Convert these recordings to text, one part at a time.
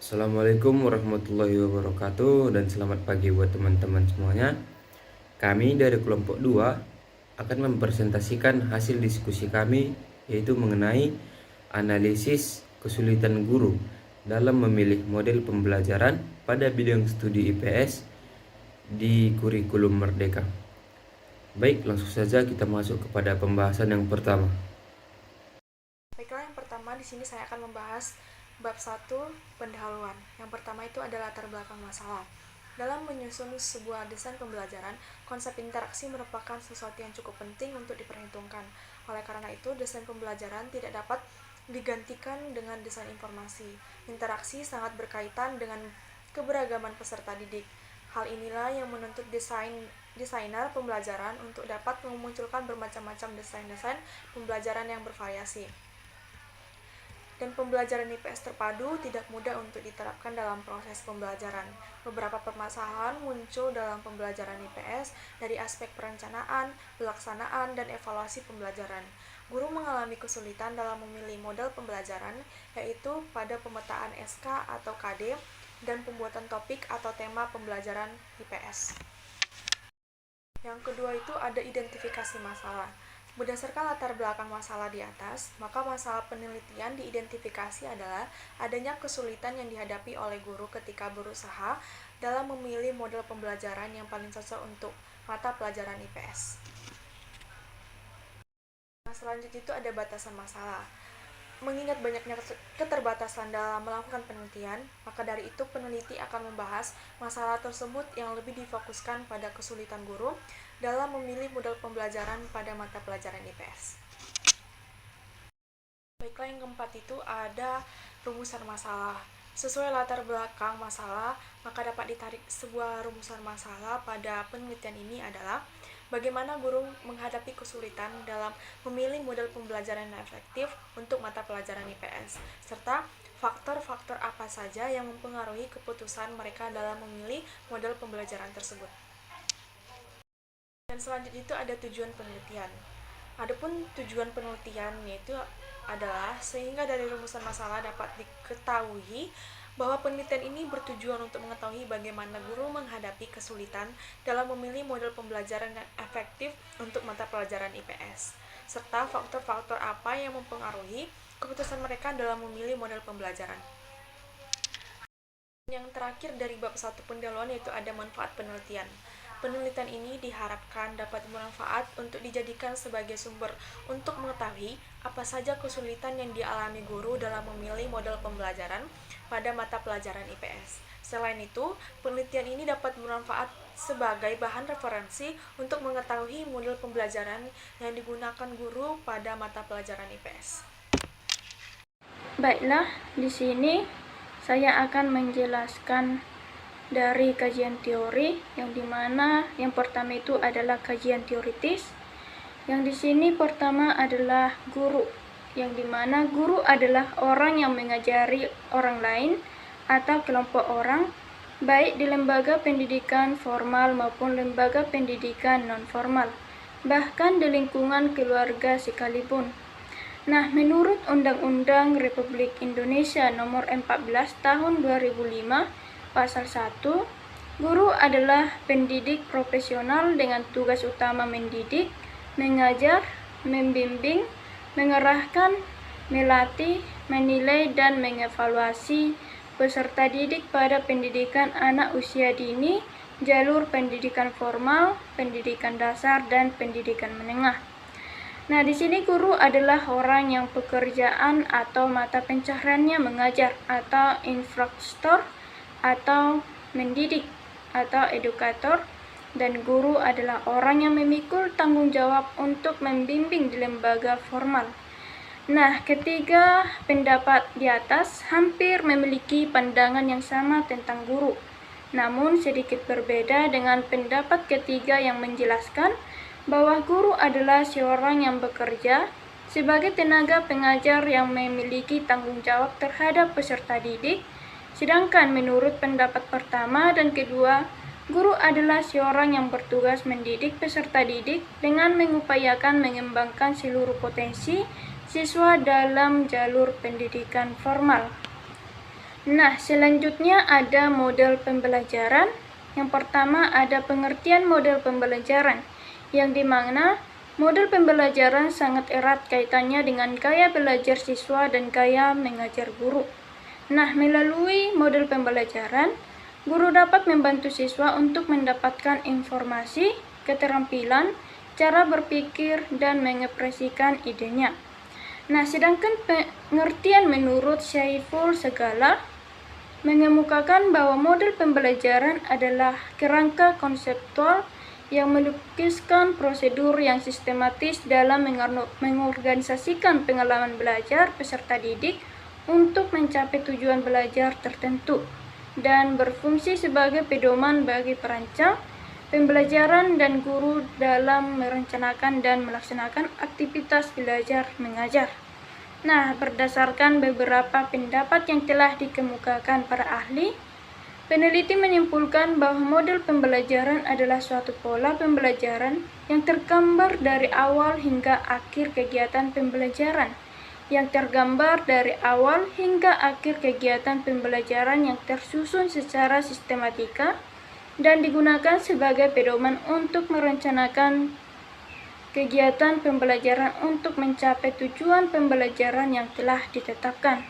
Assalamualaikum warahmatullahi wabarakatuh dan selamat pagi buat teman-teman semuanya. Kami dari kelompok 2 akan mempresentasikan hasil diskusi kami, yaitu mengenai analisis kesulitan guru dalam memilih model pembelajaran pada bidang studi IPS di kurikulum Merdeka. Baik, langsung saja kita masuk kepada pembahasan yang pertama. Baiklah, yang pertama di sini saya akan membahas bab 1 pendahuluan. Yang pertama itu adalah latar belakang masalah. Dalam menyusun sebuah desain pembelajaran, konsep interaksi merupakan sesuatu yang cukup penting untuk diperhitungkan. Oleh karena itu, desain pembelajaran tidak dapat digantikan dengan desain informasi. Interaksi sangat berkaitan dengan keberagaman peserta didik. Hal inilah yang menuntut desainer pembelajaran untuk dapat memunculkan bermacam-macam desain-desain pembelajaran yang bervariasi. Dan pembelajaran IPS terpadu tidak mudah untuk diterapkan dalam proses pembelajaran. Beberapa permasalahan muncul dalam pembelajaran IPS dari aspek perencanaan, pelaksanaan, dan evaluasi pembelajaran. Guru mengalami kesulitan dalam memilih model pembelajaran, yaitu pada pemetaan SK atau KD, dan pembuatan topik atau tema pembelajaran IPS. Yang kedua itu ada identifikasi masalah. Berdasarkan latar belakang masalah di atas, maka masalah penelitian diidentifikasi adalah adanya kesulitan yang dihadapi oleh guru ketika berusaha dalam memilih model pembelajaran yang paling cocok untuk mata pelajaran IPS. Nah, selanjutnya itu ada batasan masalah. Mengingat banyaknya keterbatasan dalam melakukan penelitian, maka dari itu peneliti akan membahas masalah tersebut yang lebih difokuskan pada kesulitan guru dalam memilih model pembelajaran pada mata pelajaran IPS. Baiklah, yang keempat itu ada rumusan masalah. Sesuai latar belakang masalah, maka dapat ditarik sebuah rumusan masalah pada penelitian ini adalah bagaimana guru menghadapi kesulitan dalam memilih model pembelajaran yang efektif untuk mata pelajaran IPS, serta faktor-faktor apa saja yang mempengaruhi keputusan mereka dalam memilih model pembelajaran tersebut. Dan selanjutnya itu ada tujuan penelitian. Adapun tujuan penelitian yaitu adalah sehingga dari rumusan masalah dapat diketahui bahwa penelitian ini bertujuan untuk mengetahui bagaimana guru menghadapi kesulitan dalam memilih model pembelajaran yang efektif untuk mata pelajaran IPS, serta faktor-faktor apa yang mempengaruhi keputusan mereka dalam memilih model pembelajaran. Yang terakhir dari bab 1 pendahuluan yaitu ada manfaat penelitian. Penelitian ini diharapkan dapat bermanfaat untuk dijadikan sebagai sumber untuk mengetahui apa saja kesulitan yang dialami guru dalam memilih model pembelajaran pada mata pelajaran IPS. Selain itu, penelitian ini dapat bermanfaat sebagai bahan referensi untuk mengetahui model pembelajaran yang digunakan guru pada mata pelajaran IPS. Baiklah, di sini saya akan menjelaskan dari kajian teori, yang dimana yang pertama itu adalah kajian teoritis. Yang di sini pertama adalah guru, yang dimana guru adalah orang yang mengajari orang lain atau kelompok orang, baik di lembaga pendidikan formal maupun lembaga pendidikan non-formal, bahkan di lingkungan keluarga sekalipun. Nah, menurut Undang-Undang Republik Indonesia Nomor 14 Tahun 2005, Pasal 1, guru adalah pendidik profesional dengan tugas utama mendidik, mengajar, membimbing, mengerahkan, melatih, menilai, dan mengevaluasi peserta didik pada pendidikan anak usia dini, jalur pendidikan formal, pendidikan dasar, dan pendidikan menengah. Nah, di sini guru adalah orang yang pekerjaan atau mata pencahariannya mengajar atau instruktur atau mendidik atau edukator, dan guru adalah orang yang memikul tanggung jawab untuk membimbing di lembaga formal. Nah, ketiga pendapat di atas hampir memiliki pandangan yang sama tentang guru, namun sedikit berbeda dengan pendapat ketiga yang menjelaskan bahwa guru adalah seorang yang bekerja sebagai tenaga pengajar yang memiliki tanggung jawab terhadap peserta didik. Sedangkan menurut pendapat pertama dan kedua, guru adalah seorang yang bertugas mendidik peserta didik dengan mengupayakan mengembangkan seluruh potensi siswa dalam jalur pendidikan formal. Nah, selanjutnya ada model pembelajaran. Yang pertama ada pengertian model pembelajaran, yang dimana model pembelajaran sangat erat kaitannya dengan gaya belajar siswa dan gaya mengajar guru. Nah, melalui model pembelajaran, guru dapat membantu siswa untuk mendapatkan informasi, keterampilan, cara berpikir, dan mengekspresikan idenya. Nah, sedangkan pengertian menurut Syaiful Segala mengemukakan bahwa model pembelajaran adalah kerangka konseptual yang melukiskan prosedur yang sistematis dalam mengorganisasikan pengalaman belajar peserta didik untuk mencapai tujuan belajar tertentu dan berfungsi sebagai pedoman bagi perancang pembelajaran dan guru dalam merencanakan dan melaksanakan aktivitas belajar mengajar. Nah, berdasarkan beberapa pendapat yang telah dikemukakan para ahli, peneliti menyimpulkan bahwa model pembelajaran adalah suatu pola pembelajaran yang tergambar dari awal hingga akhir kegiatan pembelajaran, yang tersusun secara sistematika dan digunakan sebagai pedoman untuk merencanakan kegiatan pembelajaran untuk mencapai tujuan pembelajaran yang telah ditetapkan.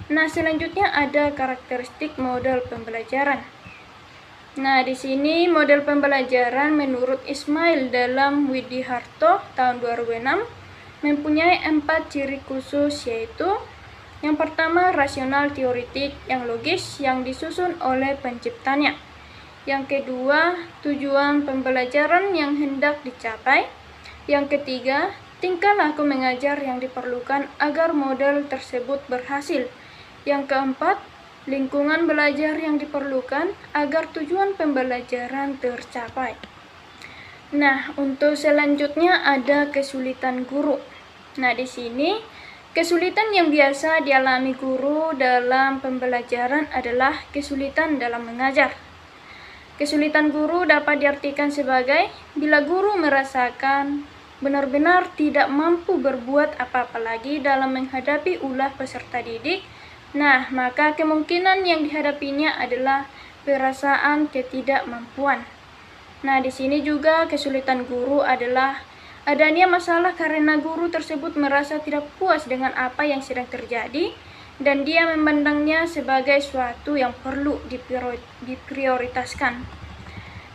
Nah, selanjutnya ada karakteristik model pembelajaran. Nah, di sini model pembelajaran menurut Ismail dalam Widiharto tahun 2006 mempunyai 4 ciri khusus, yaitu yang pertama, rasional teoritik yang logis yang disusun oleh penciptanya. Yang kedua, tujuan pembelajaran yang hendak dicapai. Yang ketiga, tingkah laku mengajar yang diperlukan agar model tersebut berhasil. Yang keempat, lingkungan belajar yang diperlukan agar tujuan pembelajaran tercapai. Nah, untuk selanjutnya ada kesulitan guru. Nah, di sini kesulitan yang biasa dialami guru dalam pembelajaran adalah kesulitan dalam mengajar. Kesulitan guru dapat diartikan sebagai bila guru merasakan benar-benar tidak mampu berbuat apa-apa lagi dalam menghadapi ulah peserta didik. Nah, maka kemungkinan yang dihadapinya adalah perasaan ketidakmampuan. Nah, di sini juga kesulitan guru adalah adanya masalah karena guru tersebut merasa tidak puas dengan apa yang sedang terjadi dan dia memandangnya sebagai suatu yang perlu diprioritaskan.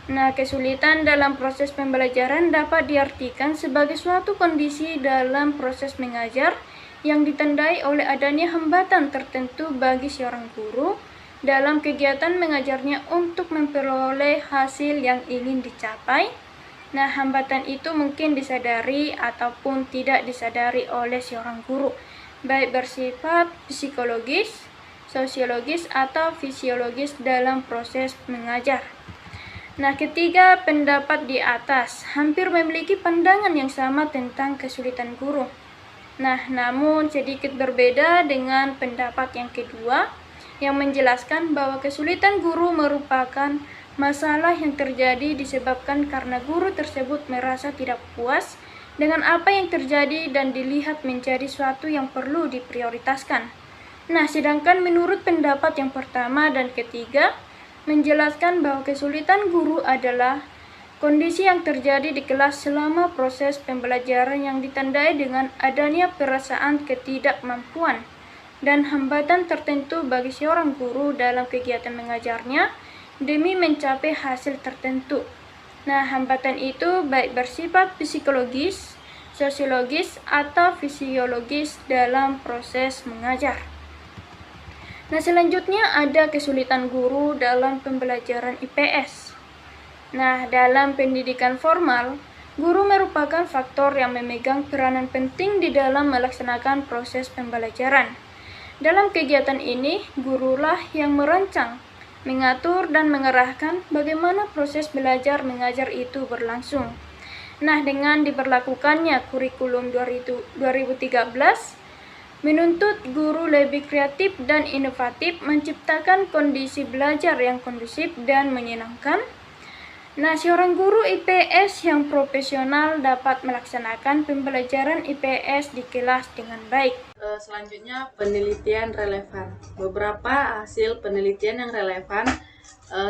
Nah, kesulitan dalam proses pembelajaran dapat diartikan sebagai suatu kondisi dalam proses mengajar yang ditandai oleh adanya hambatan tertentu bagi seorang guru dalam kegiatan mengajarnya untuk memperoleh hasil yang ingin dicapai. Nah, hambatan itu mungkin disadari ataupun tidak disadari oleh seorang guru, baik bersifat psikologis, sosiologis, atau fisiologis dalam proses mengajar. Nah, ketiga pendapat di atas hampir memiliki pandangan yang sama tentang kesulitan guru. Nah, namun sedikit berbeda dengan pendapat yang kedua, yang menjelaskan bahwa kesulitan guru merupakan masalah yang terjadi disebabkan karena guru tersebut merasa tidak puas dengan apa yang terjadi dan dilihat menjadi suatu yang perlu diprioritaskan. Nah, sedangkan menurut pendapat yang pertama dan ketiga, menjelaskan bahwa kesulitan guru adalah kondisi yang terjadi di kelas selama proses pembelajaran yang ditandai dengan adanya perasaan ketidakmampuan dan hambatan tertentu bagi seorang guru dalam kegiatan mengajarnya demi mencapai hasil tertentu. Nah, hambatan itu baik bersifat psikologis, sosiologis, atau fisiologis dalam proses mengajar. Nah, selanjutnya ada kesulitan guru dalam pembelajaran IPS. Nah, dalam pendidikan formal, guru merupakan faktor yang memegang peranan penting di dalam melaksanakan proses pembelajaran. Dalam kegiatan ini, gurulah yang merancang, mengatur, dan mengarahkan bagaimana proses belajar mengajar itu berlangsung. Nah, dengan diberlakukannya kurikulum 2013, menuntut guru lebih kreatif dan inovatif, menciptakan kondisi belajar yang kondusif dan menyenangkan. Nah, seorang guru IPS yang profesional dapat melaksanakan pembelajaran IPS di kelas dengan baik. Selanjutnya, penelitian relevan. Beberapa hasil penelitian yang relevan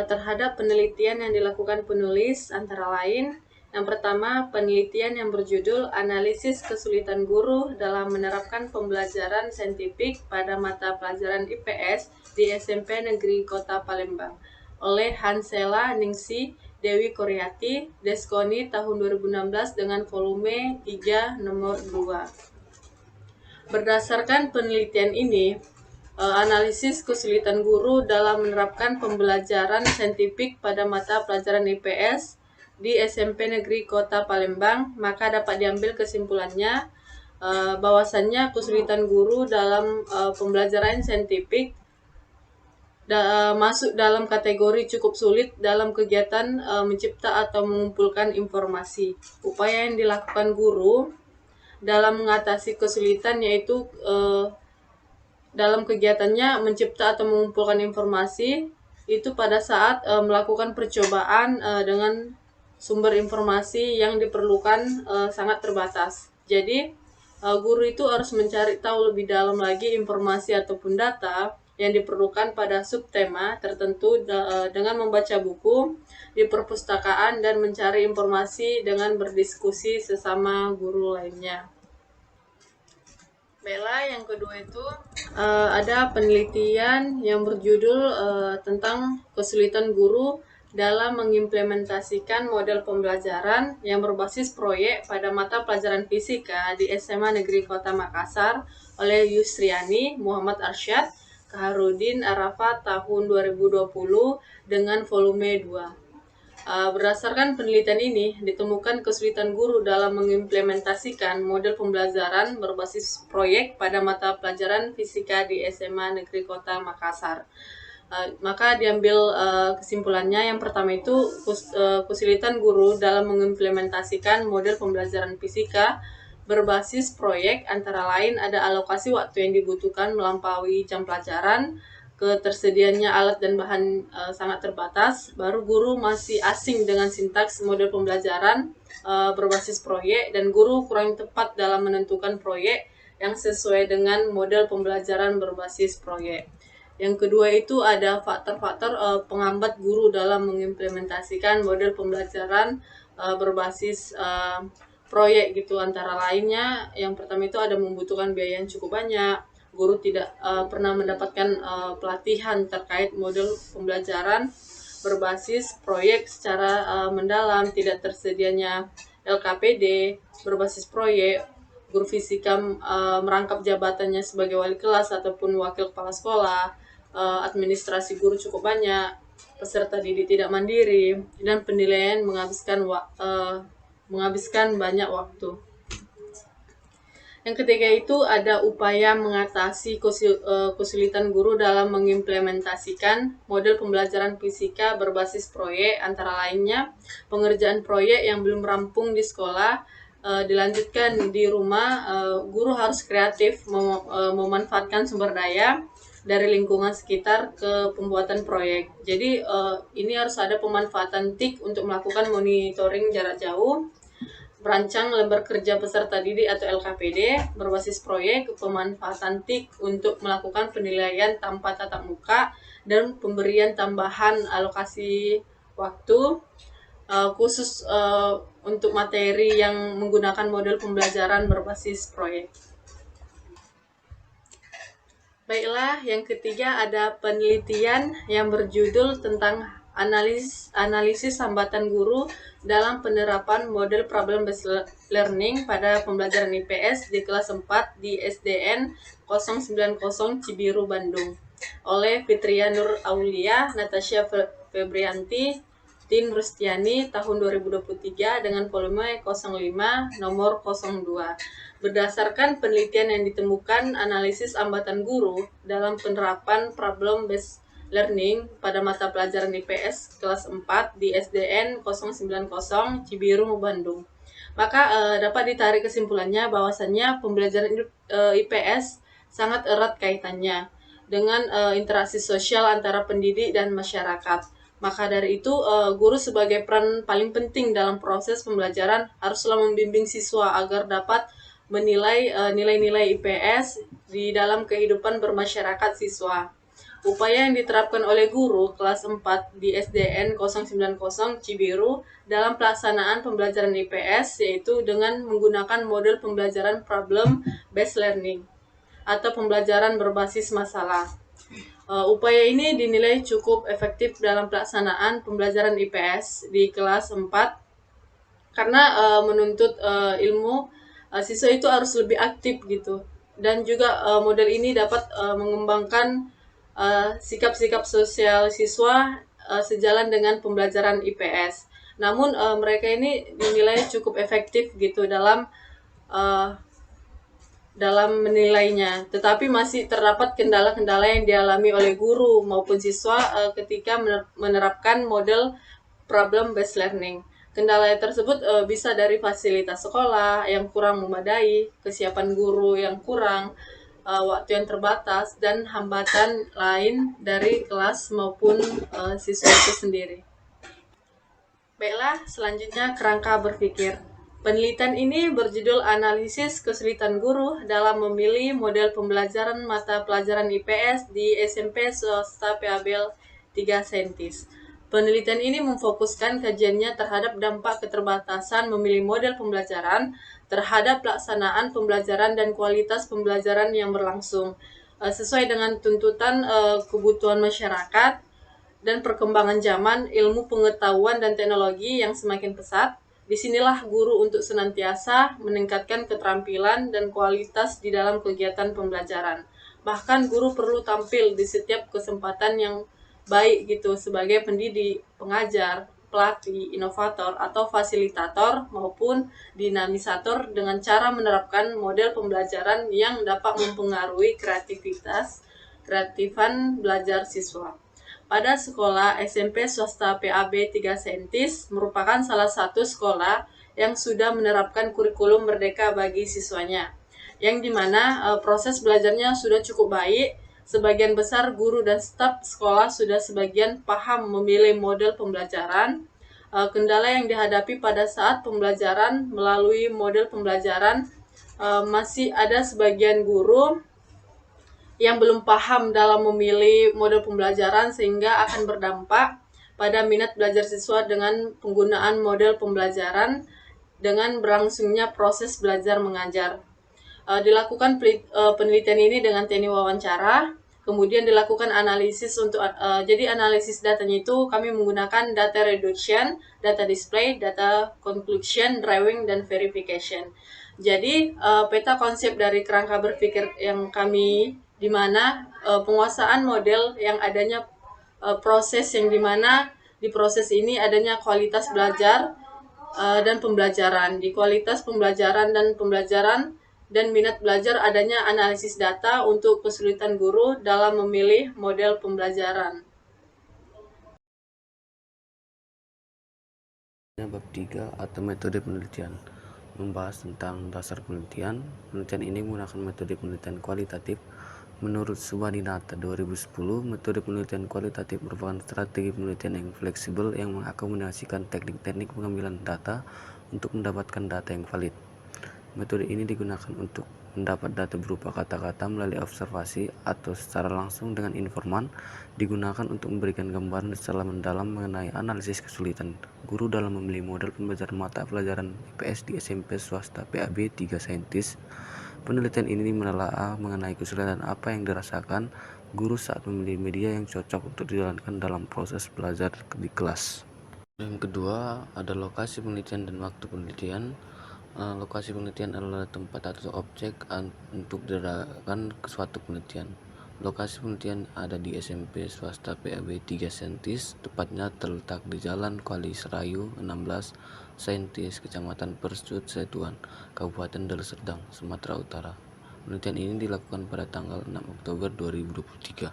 terhadap penelitian yang dilakukan penulis antara lain: yang pertama, penelitian yang berjudul Analisis Kesulitan Guru dalam Menerapkan Pembelajaran Saintifik pada Mata Pelajaran IPS di SMP Negeri Kota Palembang oleh Hansela Ningsi Dewi Koryati, Deskoni tahun 2016 dengan volume 3 nomor 2. Berdasarkan penelitian ini, analisis kesulitan guru dalam menerapkan pembelajaran saintifik pada mata pelajaran IPS di SMP Negeri Kota Palembang, maka dapat diambil kesimpulannya bahwasannya kesulitan guru dalam pembelajaran saintifik masuk dalam kategori cukup sulit dalam kegiatan mencipta atau mengumpulkan informasi. Upaya yang dilakukan guru dalam mengatasi kesulitan yaitu dalam kegiatannya mencipta atau mengumpulkan informasi itu pada saat melakukan percobaan dengan sumber informasi yang diperlukan sangat terbatas. Jadi guru itu harus mencari tahu lebih dalam lagi informasi ataupun data yang diperlukan pada subtema tertentu dengan membaca buku di perpustakaan dan mencari informasi dengan berdiskusi sesama guru lainnya. Baiklah, yang kedua itu ada penelitian yang berjudul tentang kesulitan guru dalam mengimplementasikan model pembelajaran yang berbasis proyek pada mata pelajaran fisika di SMA Negeri Kota Makassar oleh Yusriani Muhammad Arsyad Kaharudin Arafat tahun 2020 dengan volume 2. Berdasarkan penelitian ini, ditemukan kesulitan guru dalam mengimplementasikan model pembelajaran berbasis proyek pada mata pelajaran fisika di SMA Negeri Kota Makassar. Maka diambil kesimpulannya, yang pertama itu kesulitan guru dalam mengimplementasikan model pembelajaran fisika berbasis proyek antara lain ada alokasi waktu yang dibutuhkan melampaui jam pelajaran, ketersediaannya alat dan bahan sangat terbatas, baru guru masih asing dengan sintaks model pembelajaran berbasis proyek, dan guru kurang tepat dalam menentukan proyek yang sesuai dengan model pembelajaran berbasis proyek. Yang kedua itu ada faktor-faktor penghambat guru dalam mengimplementasikan model pembelajaran berbasis proyek gitu. Antara lainnya, yang pertama itu ada membutuhkan biaya yang cukup banyak, guru tidak pernah mendapatkan pelatihan terkait model pembelajaran berbasis proyek secara mendalam, tidak tersedianya LKPD berbasis proyek, guru fisika merangkap jabatannya sebagai wali kelas ataupun wakil kepala sekolah, administrasi guru cukup banyak, peserta didik tidak mandiri, dan penilaian menghabiskan banyak waktu. Yang ketiga itu ada upaya mengatasi kesulitan guru dalam mengimplementasikan model pembelajaran fisika berbasis proyek, antara lainnya pengerjaan proyek yang belum rampung di sekolah dilanjutkan di rumah. Guru harus kreatif memanfaatkan sumber daya dari lingkungan sekitar ke pembuatan proyek. Jadi ini harus ada pemanfaatan TIK untuk melakukan monitoring jarak jauh, merancang lembar kerja peserta didik atau LKPD berbasis proyek, pemanfaatan TIK untuk melakukan penilaian tanpa tatap muka, dan pemberian tambahan alokasi waktu khusus untuk materi yang menggunakan model pembelajaran berbasis proyek. Baiklah, yang ketiga ada penelitian yang berjudul tentang analisis hambatan guru dalam penerapan model problem-based learning pada pembelajaran IPS di kelas 4 di SDN 090 Cibiru, Bandung oleh Fitria Nur Aulia, Natasha Febrianti, Tin Rustiani tahun 2023 dengan volume 05 nomor 02. Berdasarkan penelitian yang ditemukan, analisis hambatan guru dalam penerapan problem-based learning pada mata pelajaran IPS kelas 4 di SDN 090 Cibiru, Bandung. Maka dapat ditarik kesimpulannya bahwasannya pembelajaran IPS sangat erat kaitannya dengan interaksi sosial antara pendidik dan masyarakat. Maka dari itu, guru sebagai peran paling penting dalam proses pembelajaran haruslah membimbing siswa agar dapat menilai nilai-nilai IPS di dalam kehidupan bermasyarakat siswa. Upaya yang diterapkan oleh guru kelas 4 di SDN 090 Cibiru dalam pelaksanaan pembelajaran IPS yaitu dengan menggunakan model pembelajaran problem based learning atau pembelajaran berbasis masalah. Upaya ini dinilai cukup efektif dalam pelaksanaan pembelajaran IPS di kelas 4 karena menuntut ilmu siswa itu harus lebih aktif gitu. Dan juga model ini dapat mengembangkan sikap-sikap sosial siswa sejalan dengan pembelajaran IPS. Namun mereka ini dinilai cukup efektif gitu dalam menilainya, tetapi masih terdapat kendala-kendala yang dialami oleh guru maupun siswa ketika menerapkan model problem based learning. Kendala tersebut bisa dari fasilitas sekolah yang kurang memadai, kesiapan guru yang kurang, waktu yang terbatas, dan hambatan lain dari kelas maupun siswa itu sendiri. Baiklah, selanjutnya kerangka berpikir. Penelitian ini berjudul Analisis Kesulitan Guru dalam Memilih Model Pembelajaran Mata Pelajaran IPS di SMP Swasta PABL 3 Saintis. Penelitian ini memfokuskan kajiannya terhadap dampak keterbatasan memilih model pembelajaran terhadap pelaksanaan pembelajaran dan kualitas pembelajaran yang berlangsung sesuai dengan tuntutan kebutuhan masyarakat dan perkembangan zaman, ilmu pengetahuan dan teknologi yang semakin pesat. Disinilah guru untuk senantiasa meningkatkan keterampilan dan kualitas di dalam kegiatan pembelajaran. Bahkan guru perlu tampil di setiap kesempatan yang baik gitu sebagai pendidik, pengajar, pelatih, inovator atau fasilitator maupun dinamisator dengan cara menerapkan model pembelajaran yang dapat mempengaruhi kreatifan belajar siswa. Pada sekolah SMP swasta PAB 3 Saintis merupakan salah satu sekolah yang sudah menerapkan kurikulum merdeka bagi siswanya, yang dimana proses belajarnya sudah cukup baik. Sebagian besar guru dan staf sekolah sudah sebagian paham memilih model pembelajaran. Kendala yang dihadapi pada saat pembelajaran melalui model pembelajaran masih ada sebagian guru yang belum paham dalam memilih model pembelajaran sehingga akan berdampak pada minat belajar siswa dengan penggunaan model pembelajaran dengan berlangsungnya proses belajar mengajar. Dilakukan penelitian ini dengan teknik wawancara, kemudian dilakukan analisis untuk jadi analisis datanya itu kami menggunakan data reduction, data display, data conclusion, drawing, dan verification. Jadi peta konsep dari kerangka berpikir yang kami di mana penguasaan model yang adanya proses yang dimana di proses ini adanya kualitas belajar dan pembelajaran. Di kualitas pembelajaran dan minat belajar adanya analisis data untuk kesulitan guru dalam memilih model pembelajaran. Bab 3 atau metode penelitian membahas tentang dasar penelitian. Penelitian ini menggunakan metode penelitian kualitatif. Menurut Subhadinata 2010, metode penelitian kualitatif merupakan strategi penelitian yang fleksibel yang mengakomodasikan teknik-teknik pengambilan data untuk mendapatkan data yang valid. Metode ini digunakan untuk mendapat data berupa kata-kata melalui observasi atau secara langsung dengan informan, digunakan untuk memberikan gambaran secara mendalam mengenai analisis kesulitan guru dalam memilih model pembelajaran mata pelajaran IPS di SMP swasta PAB 3 Saintis. Penelitian ini menelaah mengenai kesulitan apa yang dirasakan guru saat memilih media yang cocok untuk dijalankan dalam proses belajar di kelas. Yang kedua ada lokasi penelitian dan waktu penelitian. Lokasi penelitian adalah tempat atau objek untuk diadakan suatu penelitian. Lokasi penelitian ada di SMP swasta PAB 3 Saintis, tepatnya terletak di Jalan Kuali Serayu 16 Saintis, Kecamatan Persut Setuan, Kabupaten Deli Serdang, Sumatera Utara. Penelitian ini dilakukan pada tanggal 6 Oktober 2023.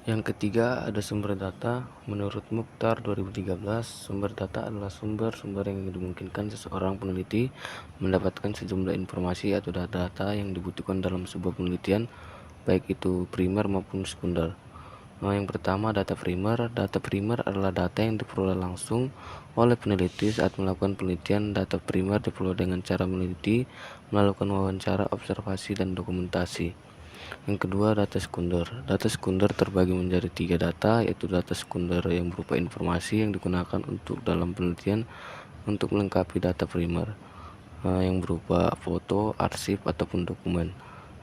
Yang ketiga ada sumber data. Menurut Mukhtar 2013, sumber data adalah sumber-sumber yang dimungkinkan seseorang peneliti mendapatkan sejumlah informasi atau data-data yang dibutuhkan dalam sebuah penelitian, baik itu primer maupun sekunder. Yang pertama, data primer. Data primer adalah data yang diperoleh langsung oleh peneliti saat melakukan penelitian. Data primer diperoleh dengan cara meneliti, melakukan wawancara, observasi, dan dokumentasi. Yang kedua, data sekunder. Data sekunder terbagi menjadi 3 data, yaitu data sekunder yang berupa informasi yang digunakan untuk dalam penelitian untuk melengkapi data primer, yang berupa foto, arsip, ataupun dokumen.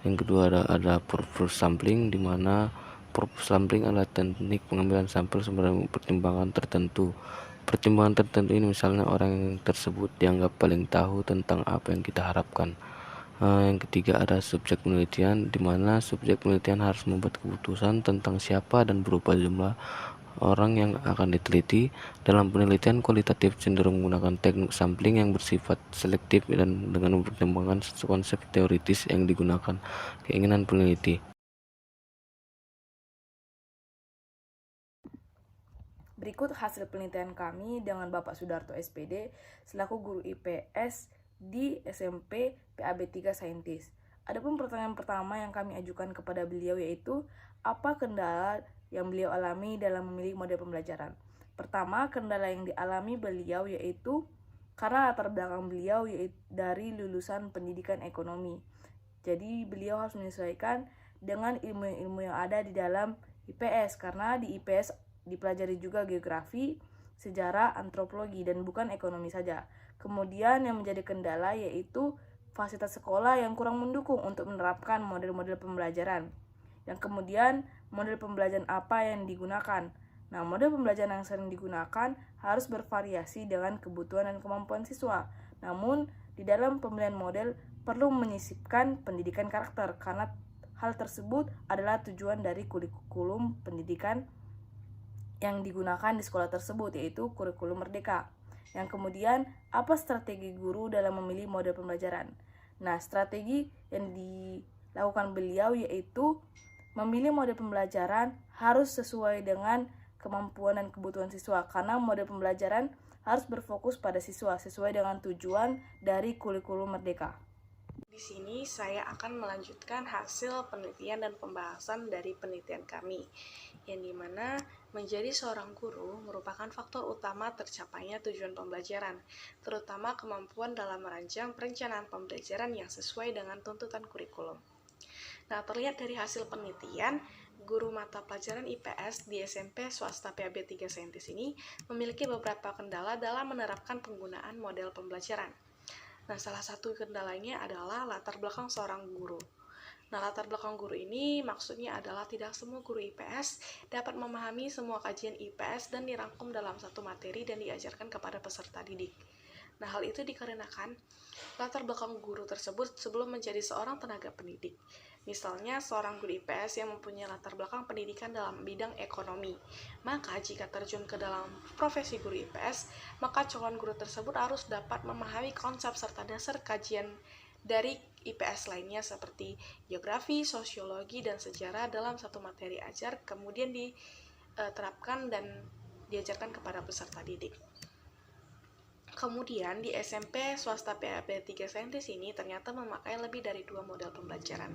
Yang kedua ada purpose sampling, di mana purpose sampling adalah teknik pengambilan sampel sebagai pertimbangan tertentu. Pertimbangan tertentu ini misalnya orang tersebut dianggap paling tahu tentang apa yang kita harapkan. Yang ketiga ada subjek penelitian, di mana subjek penelitian harus membuat keputusan tentang siapa dan berupa jumlah orang yang akan diteliti. Dalam penelitian kualitatif cenderung menggunakan teknik sampling yang bersifat selektif dan dengan mempertimbangkan konsep teoritis yang digunakan keinginan peneliti. Berikut hasil penelitian kami dengan Bapak Sudarto SPD selaku guru IPS di SMP PAB 3 Saintis. Adapun pertanyaan pertama yang kami ajukan kepada beliau yaitu, apa kendala yang beliau alami dalam memilih model pembelajaran? Pertama, kendala yang dialami beliau yaitu karena latar belakang beliau yaitu dari lulusan pendidikan ekonomi. Jadi beliau harus menyesuaikan dengan ilmu-ilmu yang ada di dalam IPS, karena di IPS dipelajari juga geografi, sejarah, antropologi, dan bukan ekonomi saja. Kemudian yang menjadi kendala yaitu fasilitas sekolah yang kurang mendukung untuk menerapkan model-model pembelajaran. Yang kemudian, model pembelajaran apa yang digunakan? Nah, model pembelajaran yang sering digunakan harus bervariasi dengan kebutuhan dan kemampuan siswa. Namun, di dalam pemilihan model perlu menyisipkan pendidikan karakter, karena hal tersebut adalah tujuan dari kurikulum pendidikan yang digunakan di sekolah tersebut, yaitu kurikulum merdeka. Yang kemudian, apa strategi guru dalam memilih model pembelajaran? Nah, strategi yang dilakukan beliau yaitu memilih model pembelajaran harus sesuai dengan kemampuan dan kebutuhan siswa, karena model pembelajaran harus berfokus pada siswa sesuai dengan tujuan dari kurikulum merdeka. Di sini saya akan melanjutkan hasil penelitian dan pembahasan dari penelitian kami, yang dimana menjadi seorang guru merupakan faktor utama tercapainya tujuan pembelajaran, terutama kemampuan dalam merancang perencanaan pembelajaran yang sesuai dengan tuntutan kurikulum. Nah, terlihat dari hasil penelitian, guru mata pelajaran IPS di SMP swasta PAB 3 Saintis ini memiliki beberapa kendala dalam menerapkan penggunaan model pembelajaran. Nah, salah satu kendalanya adalah latar belakang seorang guru. Nah, latar belakang guru ini maksudnya adalah tidak semua guru IPS dapat memahami semua kajian IPS dan dirangkum dalam satu materi dan diajarkan kepada peserta didik. Nah, hal itu dikarenakan latar belakang guru tersebut sebelum menjadi seorang tenaga pendidik. Misalnya, seorang guru IPS yang mempunyai latar belakang pendidikan dalam bidang ekonomi. Maka, jika terjun ke dalam profesi guru IPS, maka calon guru tersebut harus dapat memahami konsep serta dasar kajian dari IPS lainnya seperti geografi, sosiologi, dan sejarah dalam satu materi ajar, kemudian diterapkan dan diajarkan kepada peserta didik. Kemudian di SMP swasta PAB 3 Saintis ini ternyata memakai lebih dari 2 model pembelajaran.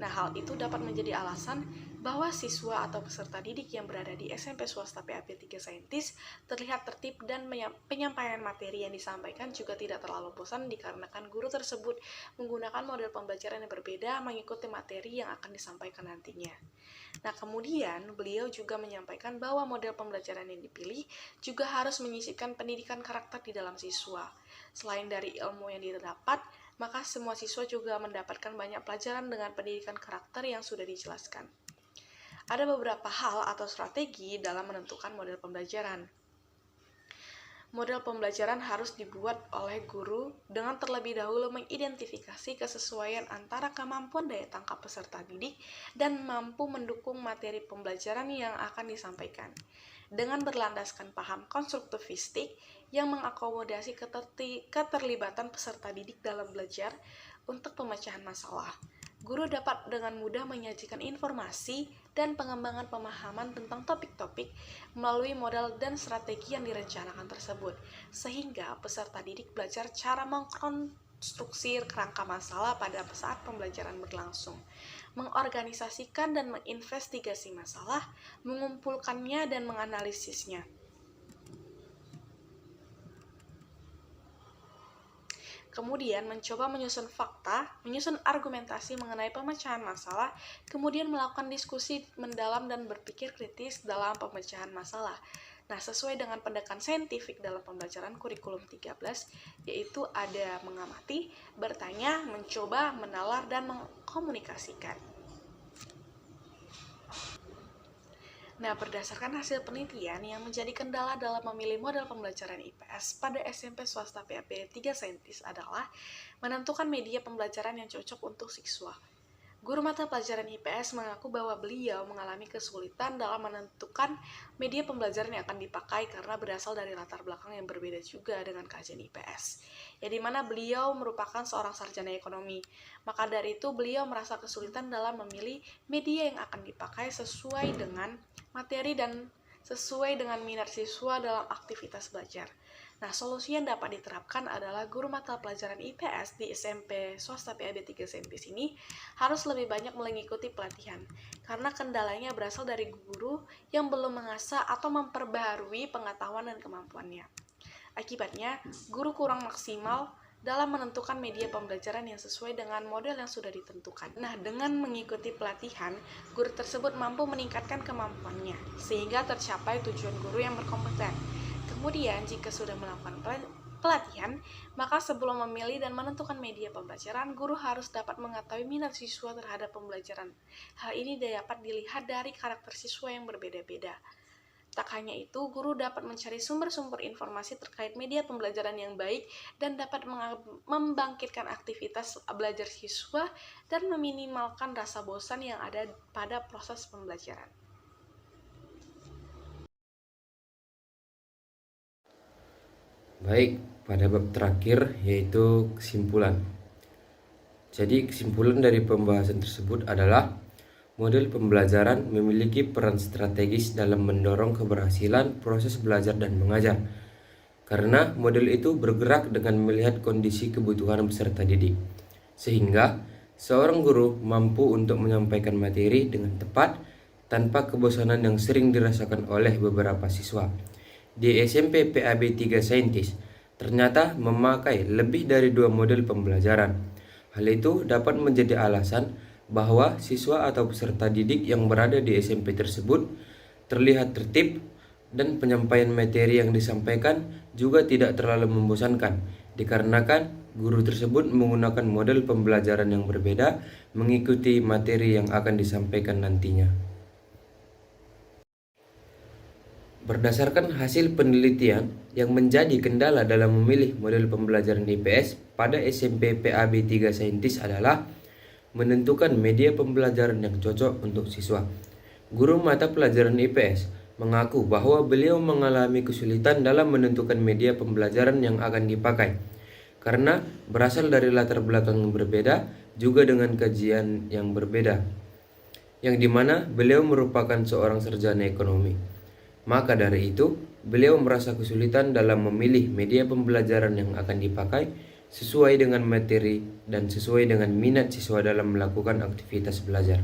Nah, hal itu dapat menjadi alasan bahwa siswa atau peserta didik yang berada di SMP swasta PAB 3 Saintis terlihat tertib dan penyampaian materi yang disampaikan juga tidak terlalu bosan dikarenakan guru tersebut menggunakan model pembelajaran yang berbeda mengikuti materi yang akan disampaikan nantinya. Nah, kemudian beliau juga menyampaikan bahwa model pembelajaran yang dipilih juga harus menyisipkan pendidikan karakter di dalam siswa. Selain dari ilmu yang didapat, maka semua siswa juga mendapatkan banyak pelajaran dengan pendidikan karakter yang sudah dijelaskan. Ada beberapa hal atau strategi dalam menentukan model pembelajaran. Model pembelajaran harus dibuat oleh guru dengan terlebih dahulu mengidentifikasi kesesuaian antara kemampuan daya tangkap peserta didik dan mampu mendukung materi pembelajaran yang akan disampaikan. Dengan berlandaskan paham konstruktivistik yang mengakomodasi keterlibatan peserta didik dalam belajar untuk pemecahan masalah, guru dapat dengan mudah menyajikan informasi dan pengembangan pemahaman tentang topik-topik melalui model dan strategi yang direncanakan tersebut, sehingga peserta didik belajar cara mengkonstruksi kerangka masalah pada saat pembelajaran berlangsung. mengorganisasikan dan menginvestigasi masalah, mengumpulkannya dan menganalisisnya. Kemudian mencoba menyusun fakta, menyusun argumentasi mengenai pemecahan masalah, kemudian melakukan diskusi mendalam dan berpikir kritis dalam pemecahan masalah. Nah, sesuai dengan pendekatan saintifik dalam pembelajaran kurikulum 13, yaitu ada mengamati, bertanya, mencoba, menalar, dan mengkomunikasikan. Nah, berdasarkan hasil penelitian yang menjadi kendala dalam memilih model pembelajaran IPS pada SMP swasta PAB 3 Saintis adalah menentukan media pembelajaran yang cocok untuk siswa. Guru mata pelajaran IPS mengaku bahwa beliau mengalami kesulitan dalam menentukan media pembelajaran yang akan dipakai karena berasal dari latar belakang yang berbeda juga dengan kajian IPS, ya di mana beliau merupakan seorang sarjana ekonomi. Maka dari itu beliau merasa kesulitan dalam memilih media yang akan dipakai sesuai dengan materi dan sesuai dengan minat siswa dalam aktivitas belajar. Nah, solusi yang dapat diterapkan adalah guru mata pelajaran IPS di SMP swasta PAB 3 Saintis ini harus lebih banyak mengikuti pelatihan, karena kendalanya berasal dari guru yang belum mengasah atau memperbaharui pengetahuan dan kemampuannya. Akibatnya, guru kurang maksimal dalam menentukan media pembelajaran yang sesuai dengan model yang sudah ditentukan. Nah, dengan mengikuti pelatihan, guru tersebut mampu meningkatkan kemampuannya, sehingga tercapai tujuan guru yang berkompeten. Kemudian, jika sudah melakukan pelatihan, maka sebelum memilih dan menentukan media pembelajaran, guru harus dapat mengetahui minat siswa terhadap pembelajaran. Hal ini dapat dilihat dari karakter siswa yang berbeda-beda. Tak hanya itu, guru dapat mencari sumber-sumber informasi terkait media pembelajaran yang baik dan dapat membangkitkan aktivitas belajar siswa dan meminimalkan rasa bosan yang ada pada proses pembelajaran. Baik, pada bab terakhir yaitu kesimpulan. Jadi kesimpulan dari pembahasan tersebut adalah model pembelajaran memiliki peran strategis dalam mendorong keberhasilan proses belajar dan mengajar. Karena model itu bergerak dengan melihat kondisi kebutuhan peserta didik. Sehingga seorang guru mampu untuk menyampaikan materi dengan tepat tanpa kebosanan yang sering dirasakan oleh beberapa siswa. Di SMP PAB 3 Saintis ternyata memakai lebih dari 2 model pembelajaran. Hal itu dapat menjadi alasan bahwa siswa atau peserta didik yang berada di SMP tersebut terlihat tertib dan penyampaian materi yang disampaikan juga tidak terlalu membosankan, dikarenakan guru tersebut menggunakan model pembelajaran yang berbeda mengikuti materi yang akan disampaikan nantinya. Berdasarkan hasil penelitian yang menjadi kendala dalam memilih model pembelajaran IPS pada SMP PAB 3 Saintis adalah menentukan media pembelajaran yang cocok untuk siswa. Guru mata pelajaran IPS mengaku bahwa beliau mengalami kesulitan dalam menentukan media pembelajaran yang akan dipakai karena berasal dari latar belakang yang berbeda juga dengan kajian yang berbeda, yang dimana beliau merupakan seorang sarjana ekonomi. Maka dari itu, beliau merasa kesulitan dalam memilih media pembelajaran yang akan dipakai sesuai dengan materi dan sesuai dengan minat siswa dalam melakukan aktivitas belajar.